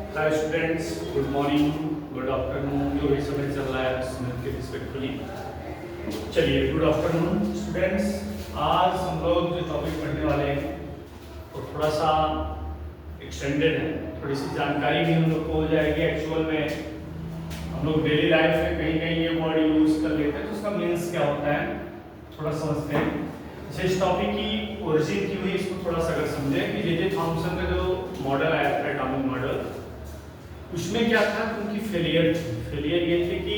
Hi students, good morning, good afternoon, जो भी समय चल रहा है उसमें के रिस्पेक्टफुली। चलिए, गुड आफ्टरनून स्टूडेंट्स। आज हम लोग जो टॉपिक पढ़ने वाले हैं वो थोड़ा सा एक्सटेंडेड है, थोड़ी सी जानकारी भी हम लोग को हो जाएगी। एक्चुअल में हम लोग डेली लाइफ में कहीं कहीं ये वर्ड यूज कर लेते हैं तो उसका मीन्स क्या होता है थोड़ा समझते हैं। इस टॉपिक की ओरिजिन की हुई इसको थोड़ा सा अगर समझें कि जे थॉमसन का जो मॉडल आया था एटॉमिक मॉडल, उसमें क्या था, उनकी फेलियर ये थी कि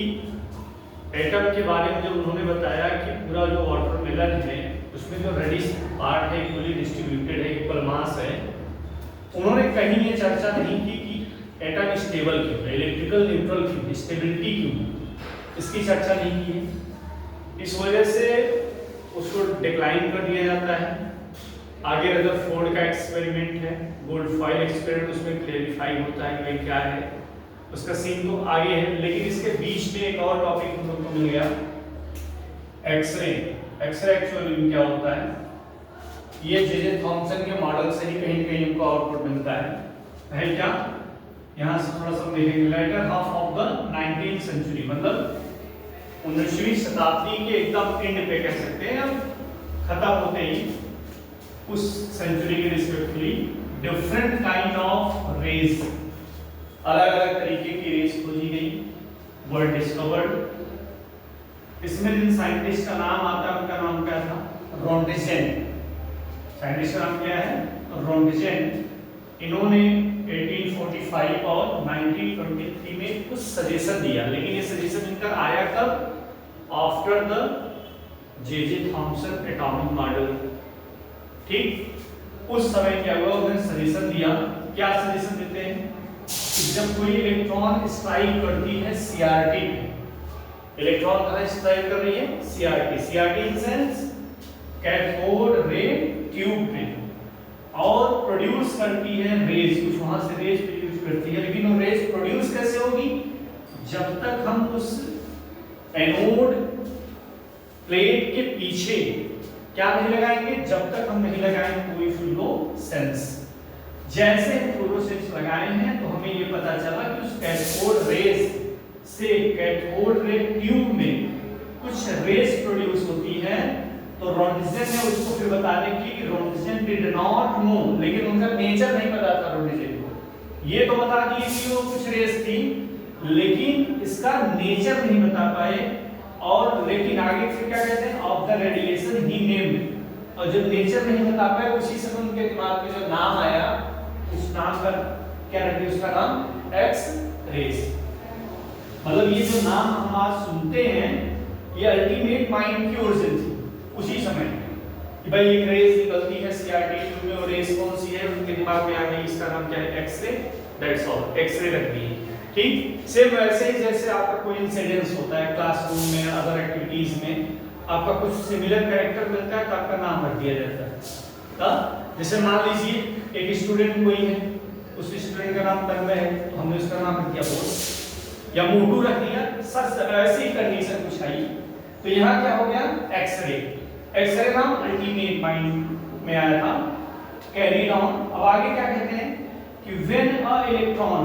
एटम के बारे में जब उन्होंने बताया कि पूरा जो वाटरमेलन है उसमें जो रेडिश पार्ट है इक्वली डिस्ट्रीब्यूटेड है, इक्वल मास है, उन्होंने कहीं ये चर्चा नहीं की कि एटम स्टेबल क्यों है, इलेक्ट्रिकल न्यूट्रल क्यों, स्टेबिलिटी क्यों, इसकी चर्चा नहीं की है। इस वजह से उसको डिक्लाइन कर दिया जाता है। आगे रदरफोर्ड का एक्सपेरिमेंट है, गोल्ड फॉइल एक्सपेरिमेंट, उसमें क्लेरिफाई होता है कि क्या है, उसका सीन तो आगे है। लेकिन इसके बीच में एक और टॉपिक हम लोग को मिल गया, एक्सरे। एक्सरे एक्चुअली क्या होता है, ये जे थॉमसन के मॉडल से ही कहीं कहीं हमको आउटपुट मिलता है क्या, यहाँ से थोड़ा सा देखेंगे। Latter half of the 19th century, मतलब 19वीं शताब्दी के एकदम एंड पे कह सकते हैं, अब खत्म होते ही उस सेंचुरी के respectfully different kind of rays, अलग अलग तरीके की रेज खोजी गई, वर्ड डिस्कवर्ड। इसमें जिन साइंटिस्ट का नाम आता है उनका नाम क्या था, रोंटिजेन। साइंटिस्ट का नाम क्या है, रोंटिजेन। इन्होंने 1845 और 1923 में कुछ सजेशन दिया, लेकिन ये सजेशन इनका आया कब, after the J Thomson atomic model. ठीक, उस समय क्या हुआ, उन्होंने सजेशन दिया। क्या सजेशन देते हैं कि जब कोई इलेक्ट्रॉन स्ट्राइक करती है सीआरटी पे, इलेक्ट्रॉन कहां स्ट्राइक कर रही है, CRT in sense cathode ray tube पे, और प्रोड्यूस करती है रेज, कुछ वहां से रेज प्रोड्यूस करती है। लेकिन वो रेज प्रोड्यूस कैसे होगी, जब तक हम उस एनोड प्लेट के पीछे क्या नहीं लगाएंगे, जब तक हम नहीं लगाएंगे कोई फ्लोरोसेंस। जैसे हम फ्लोरोसेंस लगाए हैं तो हमें ये पता चला कि उस कैथोड रेज से कैथोड रे ट्यूब में कुछ रेज प्रोड्यूस होती है। तो रोंटिजेन ने उसको फिर बताने की, रोंटिजेन डिड नॉट नो, लेकिन उनका नेचर नहीं पता था रोंटिजेन को। ये तो बता दिए कि वो कुछ रेस थी, लेकिन इसका नेचर नहीं बता पाए। और लेकिन आगे फिर क्या कहते हैं, of the radiation he named, और जब नेचर नहीं बता पाए उसी समय उनके दिमाग में जो नाम आया, उस नाम का क्या रख दिया, उसका नाम एक्स रेस। मतलब ये जो नाम हम आज सुनते हैं ये अल्टीमेट माइंड की ओरिजिन थी उसी समय कि भाई एक रेस निकलती है सीआरटी में, और रेस कौन सी है, उनके दिमाग में आ गई, इसका नाम क्या है, एक्सरे। दैट्स ऑल, एक्सरे रख दी। ठीक, सेम वैसे ही जैसे आपका कोई इंसिडेंस होता है क्लासरूम में, अदर एक्टिविटीज में, आपका कुछ सिमिलर कैरेक्टर मिलता है तो आपका नाम रख दिया जाता है। जैसे मान लीजिए एक स्टूडेंट कोई है, उस स्टूडेंट का नाम तन्मय है तो हमने उसका नाम रख दिया बोस या मोटू रख दिया। सच ऐसी कंडीशन कुछ आई तो यहाँ क्या हो गया, एक्सरे। एक्सरे नाम अल्टीमेट माइंड में आया था, कैरी ऑन। अब आगे क्या कहते हैं कि व्हेन अ इलेक्ट्रॉन,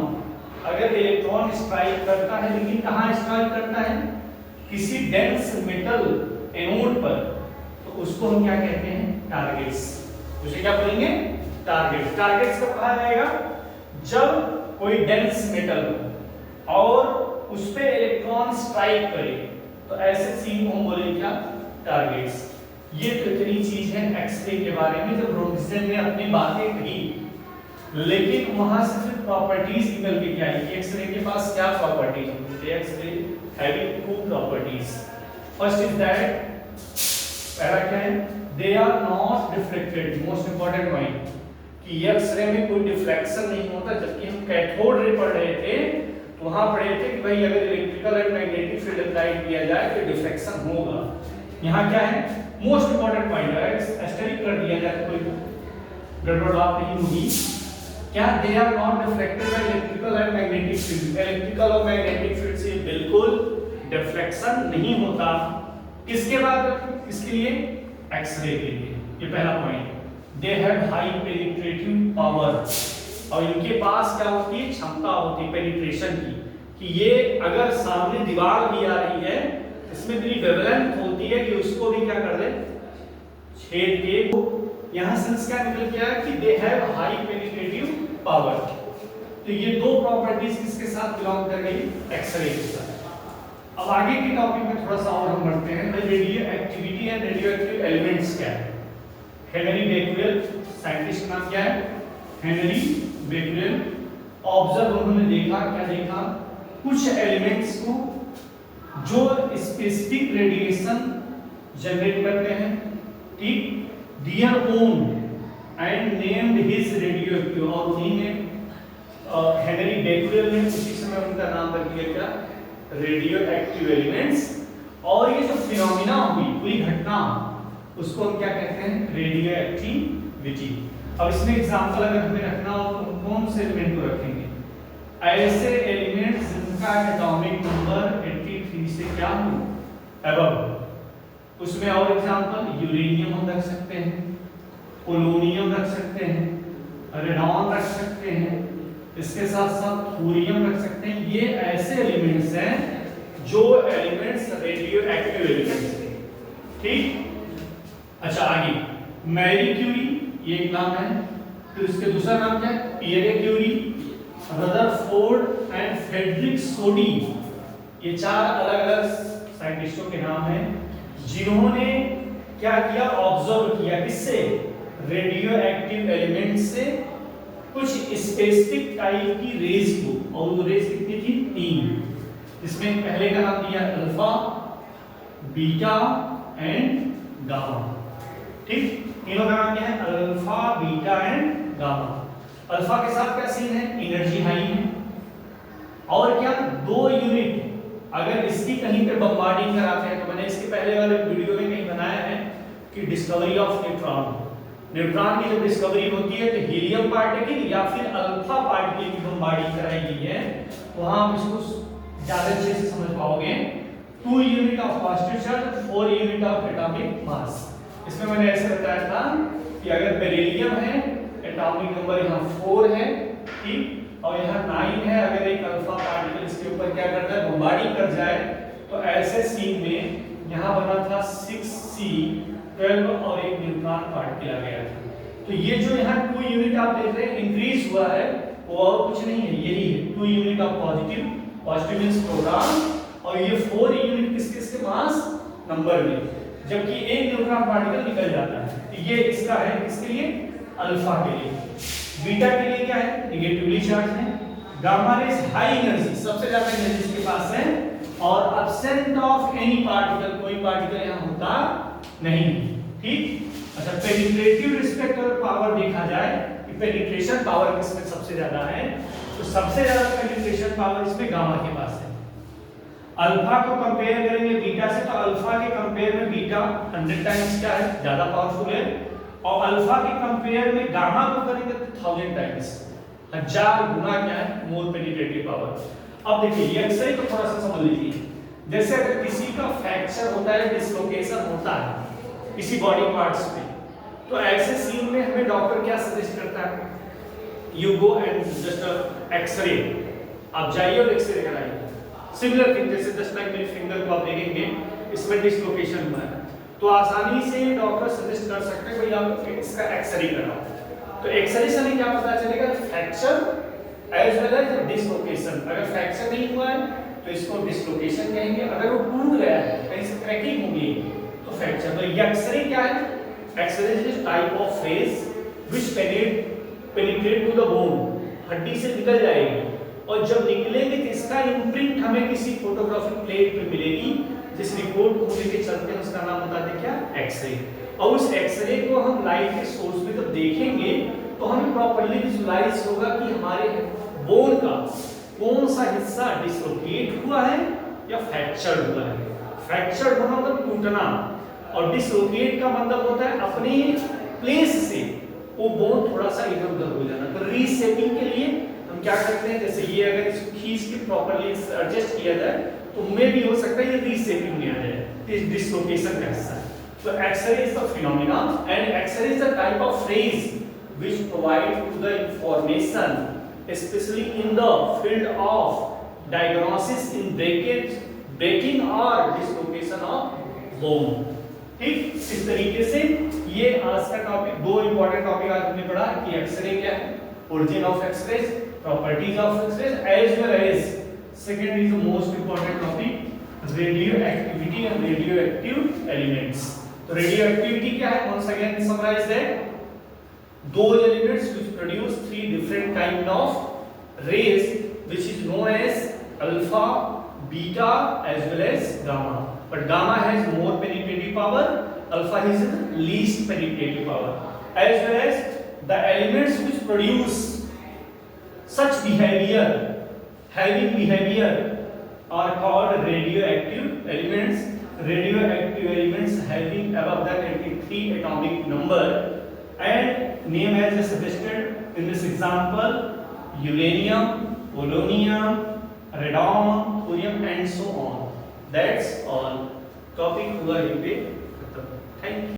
अगर इलेक्ट्रॉन स्ट्राइक करता है, लेकिन कहां स्ट्राइक करता है, किसी डेंस मेटल एनोड पर, तो उसको हम क्या कहते हैं, टारगेट्स। उसे क्या बोलेंगे, टारगेट्स। टारगेट्स कब कहा जाएगा, जब कोई डेंस मेटल और उस पे इलेक्ट्रॉन स्ट्राइक करे, तो ऐसे सीन को हम बोलेंगे क्या, टारगेट्स। ये तो इतनी चीज है एक्सरे के बारे में जब रोंटिजेन ने अपनी बातें कही। लेकिन वहां से फिर प्रॉपर्टीज निकल के क्या आई, एक्सरे के पास क्या प्रॉपर्टीज होती है, X ray having two properties. First is that, पहला क्या है, they are not deflected. Most important point कि एक्सरे में कोई डिफ्लेक्शन नहीं होता। जबकि हम कैथोड रे पढ़ रहे थे तो वहां पढ़े थे कि भाई अगर electrical and magnetic field apply किया जाए तो डिफ्लेक्शन होगा। यहाँ क्या है, मोस्ट इंपॉर्टेंट पॉइंट है, एस्टेरिक कर दिया जाए तो कोई गड़बड़ बात नहीं होगी। क्या, they are not deflected by electrical and magnetic field. Electrical और मैग्नेटिक फील्ड से बिल्कुल डिफ्लेक्शन नहीं होता। किसके बाद, किसके लिए, एक्सरे के लिए। ये पहला point. They have high penetrating power. और इनके पास क्या होती है, क्षमता होती है पेनिट्रेशन की, कि ये अगर सामने दीवार भी आ रही है इसमें इतनी वेवलेंथ होती है कि उसको भी क्या कर दे, छेद के। यहां सेंस क्या निकल गया कि they have high penetrative power. तो ये दो प्रॉपर्टीज किसके साथ बिलोंग कर गई, एक्सरे के साथ। अब आगे के टॉपिक में थोड़ा सा और हम बढ़ते हैं, radio activity and radio active elements क्या है। हेनरी बेक्वेल साइंटिस्ट नाम क्या है, हेनरी बेक्वेल। ऑब्जर्व उन्होंने देखा, क्या देखा, कुछ एलिमेंट्स को जो स्पेसिफिक रेडिएशन जनरेट करते हैं, ठीक, dear own and named his radioactive, और उन्हीं ने हेनरी बेक्वेल ने उसी समय उनका नाम रख दिया क्या, रेडियो एक्टिव एलिमेंट्स। और ये जो फिनोमिना हुई, पूरी घटना, उसको हम क्या कहते हैं, रेडियो एक्टिविटी। अब इसमें एग्जांपल अगर हमें रखना हो तो कौन से एलिमेंट को रखेंगे, ऐसे एलिमेंट्स जिनका एटॉमिक नंबर 83 से क्या हो अबव। उसमें और एग्जांपल यूरेनियम हम रख सकते हैं, पोलोनियम रख सकते हैं, रेडॉन रख सकते हैं, इसके साथ साथ थोरियम रख सकते हैं। ये ऐसे एलिमेंट्स हैं जो एलिमेंट्स रेडियो एक्टिव एलिमेंट्स हैं, ठीक। अच्छा आगे, मैरी क्यूरी ये एक नाम है, फिर उसके दूसरा नाम क्या है, Pierre Curie, Rutherford and Frederick Soddy. ये चार अलग अलग साइंटिस्टों के नाम हैं जिन्होंने क्या किया, ऑब्जर्व किया, किससे, रेडियो एक्टिव एलिमेंट से कुछ स्पेसिफिक टाइप की रेज को, और वो रेज कितनी थी, 3। इसमें पहले का नाम दिया अल्फा, बीटा एंड गामा, ठीक। तीनों का नाम क्या है, alpha, beta and gamma. Alpha के साथ क्या सीन है, एनर्जी हाई है, और क्या 2 यूनिट अगर इसकी कहीं पे बम्बार्डिंग कराते हैं, तो मैंने इसके पहले वाले वीडियो में कहीं बनाया है कि डिस्कवरी ऑफ न्यूट्रॉन, न्यूट्रॉन की जब डिस्कवरी होती है तो हीलियम पार्टिकल या फिर अल्फा पार्टिकल की बम्बार्डिंग कराई गई है, वहां आप इसको ज्यादा अच्छे से समझ पाओगे। 2 unit of positive charge, 4 unit of atomic mass. इसमें मैंने ऐसे बताया था कि अगर बेरिलियम है, एटॉमिक नंबर यहाँ 4 है, ठीक, और यहाँ 9 है, अगर एक अल्फा पार्टिकल इसके ऊपर क्या करता है, बम्बार्डिंग कर जाए, तो ऐसे सीन में यहाँ बना था 6C12 और एक न्यूट्रॉन पार्टिकल आ गया था। तो ये जो यहाँ 2 यूनिट आप देख रहे हैं इंक्रीज हुआ है, वो और कुछ नहीं है, यही है 2 unit of positive, positive means proton, और ये 4 यूनिट किसके, इसके मास नंबर में, जबकि एक न्यूट्रॉन पार्टिकल निकल जाता है। तो ये इसका है, किसके लिए, अल्फा के लिए। बीटा के लिए क्या है, नेगेटिवली चार्ज है। गामा रेज हाई एनर्जी, सबसे ज्यादा एनर्जी इसके पास है, और एब्सेंट ऑफ एनी पार्टिकल, कोई पार्टिकल यहां होता नहीं, ठीक। अच्छा, पेनिट्रेटिव रिस्पेक्ट और पावर देखा जाए कि पेनिट्रेशन पावर किसमें सबसे ज्यादा है, तो सबसे ज्यादा पेनिट्रेशन पावर इसमें गामा के पास है। अल्फा को कंपेयर करेंगे बीटा से, तो अल्फा के कंपेयर में बीटा 100 टाइम्स क्या है, ज्यादा पावरफुल है, और अल्फा के कंपेयर में गामा को करेंगे तो 1000 टाइम्स, 1000 गुना क्या है, मोर पेनिट्रेटिव पावर। अब देखिए ये एक्सरे को थोड़ा सा समझ लीजिए, जैसे अगर किसी का फ्रैक्चर होता है, डिसलोकेशन होता है किसी बॉडी पार्ट्स में, तो ऐसे सीन में हमें डॉक्टर क्या सजेस्ट करता है, you go and just X ray, आप जाइए और एक्सरे कराइए। सिमिलर थिंग, जैसे जस्ट लाइक मेरे फिंगर को आप देखेंगे, इसमें डिसलोकेशन हुआ है, तो आसानी से डॉक्टर सजेस्ट कर सकते हैं भाई आप इसका एक्सरे कराओ। तो एक्सरे से हमें क्या पता चलेगा, fracture as well as dislocation. अगर फ्रैक्चर नहीं हुआ है तो इसको डिसलोकेशन कहेंगे, अगर वो टूट गया है, कहीं से क्रैकिंग हो गई तो फ्रैक्चर। तो ये एक्सरे क्या है, X ray is type of phase which penetrate to the bone, हड्डी से निकल जाएगी, और जब निकलेगी तो इसका इम्प्रिंट हमें किसी फोटोग्राफिक प्लेट पे मिलेगी, जिस रिपोर्ट को लेके चलते हैं उसका नाम होता है क्या, एक्सरे। और उस एक्सरे को हम लाइट के सोर्स में जब देखेंगे तो हमें प्रॉपर्ली विजुलाइज होगा कि हमारे बोन का कौन सा हिस्सा डिसलोकेट हुआ है या फ्रैक्चर हुआ है। फ्रैक्चर होना मतलब टूटना, और डिसलोकेट का मतलब होता है अपने प्लेस से वो बोन थोड़ा सा इधर उधर हो जाना। तो रीसेपिंग के लिए हम क्या करते हैं, जैसे ये अगर इसको खींच के प्रॉपर्ली एडजस्ट किया जाए तो में भी हो सकता है ये रीसेपिंग में आ जाए, डिसलोकेशन का हिस्सा। तो X ray is the phenomena and X ray is the type of phase which provide to the information especially in the field of diagnosis in breaking or dislocation of bone। ठीक, इस तरीके से ये आज का टॉपिक, दो इंपॉर्टेंट टॉपिक आज हमने पढ़ा कि एक्सरे क्या है, origin of X-rays, properties of X-rays, as well as second is the most important topic, radioactivity and radioactive elements। तो radioactivity क्या है? Once again summarize that, those elements which produce three different kind of rays, which is known as alpha, beta, as well as gamma. But gamma has more penetrative power, alpha has least penetrative power, as well as the elements which produce such behavior, having behavior, are called radioactive elements। Radioactive elements having above that 23 atomic number and name as suggested in this example uranium, polonium, radon, thorium and so on। That's all, topic हुआ यहीं पे खत्म। Thank you.